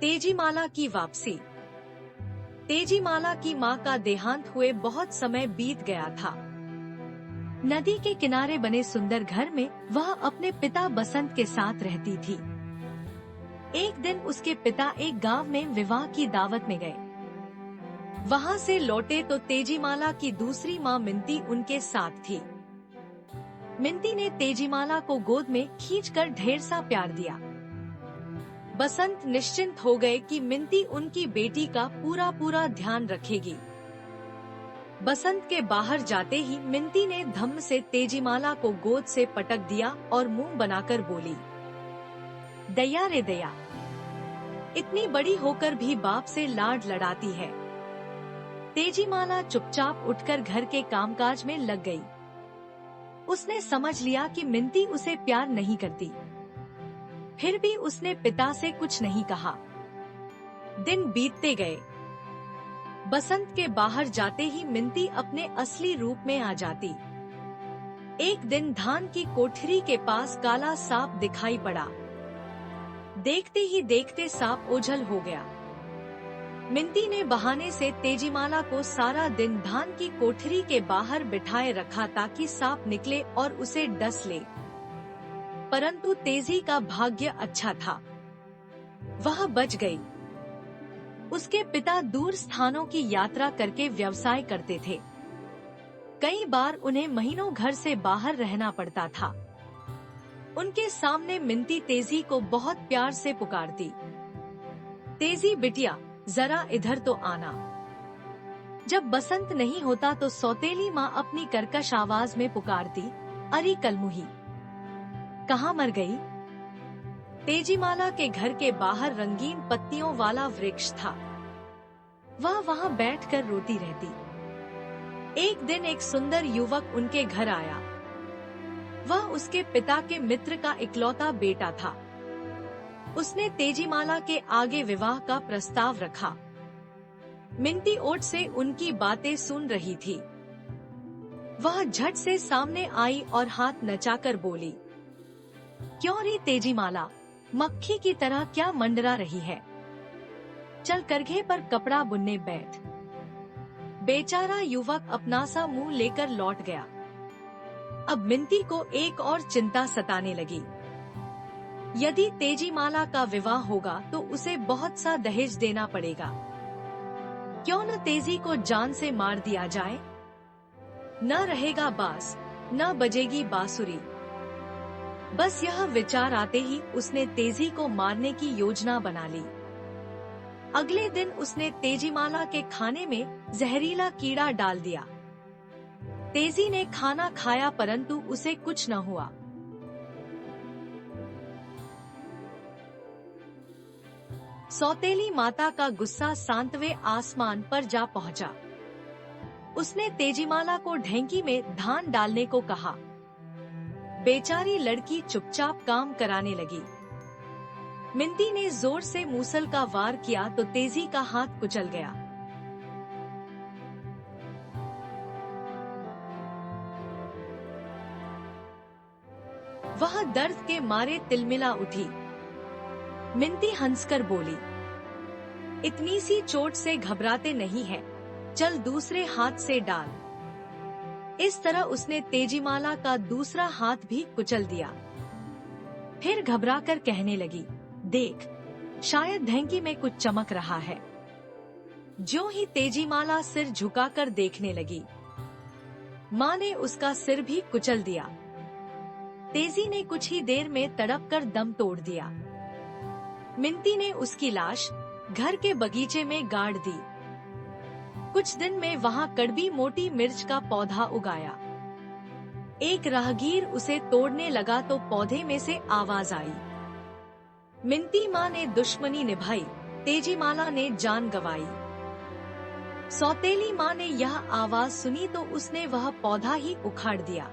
तेजीमाला की वापसी। तेजीमाला की मां का देहांत हुए बहुत समय बीत गया था। नदी के किनारे बने सुंदर घर में वह अपने पिता बसंत के साथ रहती थी। एक दिन उसके पिता एक गांव में विवाह की दावत में गए। वहां से लौटे तो तेजीमाला की दूसरी मां मिंती उनके साथ थी। मिंती ने तेजीमाला को गोद में खींचकर ढेर सा प्यार दिया। बसंत निश्चिंत हो गए कि मिंती उनकी बेटी का पूरा पूरा ध्यान रखेगी। बसंत के बाहर जाते ही मिंती ने धम्म से तेजीमाला को गोद से पटक दिया और मुंह बनाकर बोली, दया रे दया, इतनी बड़ी होकर भी बाप से लाड लड़ाती है। तेजीमाला चुपचाप उठकर घर के कामकाज में लग गई। उसने समझ लिया कि मिंती उसे प्यार नहीं करती। फिर भी उसने पिता से कुछ नहीं कहा। दिन बीतते गए। बसंत के बाहर जाते ही मिंती अपने असली रूप में आ जाती। एक दिन धान की कोठरी के पास काला सांप दिखाई पड़ा। देखते ही देखते सांप ओझल हो गया। मिंती ने बहाने से तेजीमाला को सारा दिन धान की कोठरी के बाहर बिठाए रखा ताकि सांप निकले और उसे डस ले। परंतु तेजी का भाग्य अच्छा था, वह बच गई। उसके पिता दूर स्थानों की यात्रा करके व्यवसाय करते थे। कई बार उन्हें महीनों घर से बाहर रहना पड़ता था। उनके सामने मिंती तेजी को बहुत प्यार से पुकारती, तेजी बिटिया, जरा इधर तो आना। जब बसंत नहीं होता तो सौतेली माँ अपनी कर्कश आवाज में पुकारती, अरे कलमुही, कहाँ मर गई? तेजीमाला के घर के बाहर रंगीन पत्तियों वाला वृक्ष था। वह वहाँ बैठकर रोती रहती। एक दिन एक सुंदर युवक उनके घर आया। वह उसके पिता के मित्र का इकलौता बेटा था। उसने तेजीमाला के आगे विवाह का प्रस्ताव रखा। मिंती ओट से उनकी बातें सुन रही थी। वह झट से सामने आई और हाथ नचाकर बोली, क्यों रे तेजीमाला, मक्खी की तरह क्या मंडरा रही है? चल करघे पर कपड़ा बुनने बैठ। बेचारा युवक अपना सा मुंह लेकर लौट गया। अब मिंती को एक और चिंता सताने लगी। यदि तेजीमाला का विवाह होगा तो उसे बहुत सा दहेज देना पड़ेगा। क्यों न तेजी को जान से मार दिया जाए? न रहेगा बांस, न बजेगी बांसुरी। बस यह विचार आते ही उसने तेजी को मारने की योजना बना ली। अगले दिन उसने तेजीमाला के खाने में जहरीला कीड़ा डाल दिया। तेजी ने खाना खाया परंतु उसे कुछ न हुआ। सौतेली माता का गुस्सा सातवें आसमान पर जा पहुंचा। उसने तेजीमाला को ढेंकी में धान डालने को कहा। बेचारी लड़की चुपचाप काम कराने लगी। मिंती ने जोर से मूसल का वार किया तो तेजी का हाथ कुचल गया। वह दर्द के मारे तिलमिला उठी। मिंती हंसकर बोली, इतनी सी चोट से घबराते नहीं है, चल दूसरे हाथ से डाल। इस तरह उसने तेजीमाला का दूसरा हाथ भी कुचल दिया। फिर घबराकर कहने लगी, देख, शायद ढेंकी में कुछ चमक रहा है। ज्यों ही तेजीमाला सिर झुकाकर देखने लगी, माँ ने उसका सिर भी कुचल दिया। तेजी ने कुछ ही देर में तड़प कर दम तोड़ दिया। मिंती ने उसकी लाश घर के बगीचे में गाड़ दी। कुछ दिन में वहाँ कड़वी मोटी मिर्च का पौधा उगाया। एक राहगीर उसे तोड़ने लगा तो पौधे में से आवाज आई। मिंती माँ ने दुश्मनी निभाई, तेजीमाला ने जान गंवाई। सौतेली माँ ने यह आवाज सुनी तो उसने वह पौधा ही उखाड़ दिया।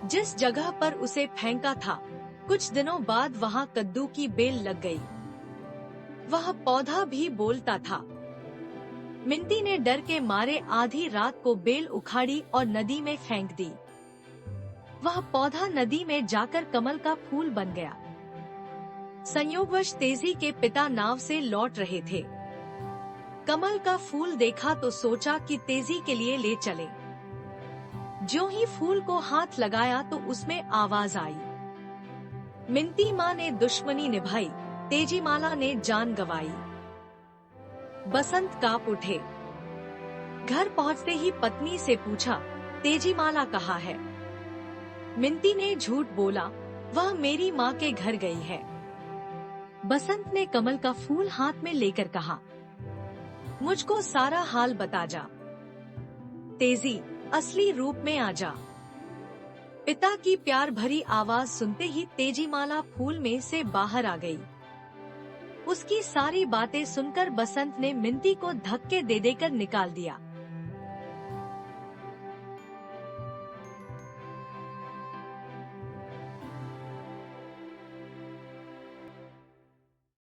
जिस जगह पर उसे फेंका था, कुछ दिनों बाद वहाँ कद्दू की बेल लग गई। वह पौधा भी बोलता था। मिंती ने डर के मारे आधी रात को बेल उखाड़ी और नदी में फेंक दी। वह पौधा नदी में जाकर कमल का फूल बन गया। संयोगवश तेजी के पिता नाव से लौट रहे थे। कमल का फूल देखा तो सोचा कि तेजी के लिए ले चले। ज्यों ही फूल को हाथ लगाया तो उसमें आवाज आई। मिंती माँ ने दुश्मनी निभाई, तेजीमाला ने जान गंवाई। बसंत कांप उठे। घर पहुंचते ही पत्नी से पूछा, तेजीमाला कहाँ है? मिंती ने झूठ बोला, वह मेरी माँ के घर गई है। बसंत ने कमल का फूल हाथ में लेकर कहा, मुझको सारा हाल बता जा। तेजी, असली रूप में आ जा। पिता की प्यार भरी आवाज सुनते ही तेजीमाला फूल में से बाहर आ गई। उसकी सारी बातें सुनकर बसंत ने मिंती को धक्के दे देकर निकाल दिया।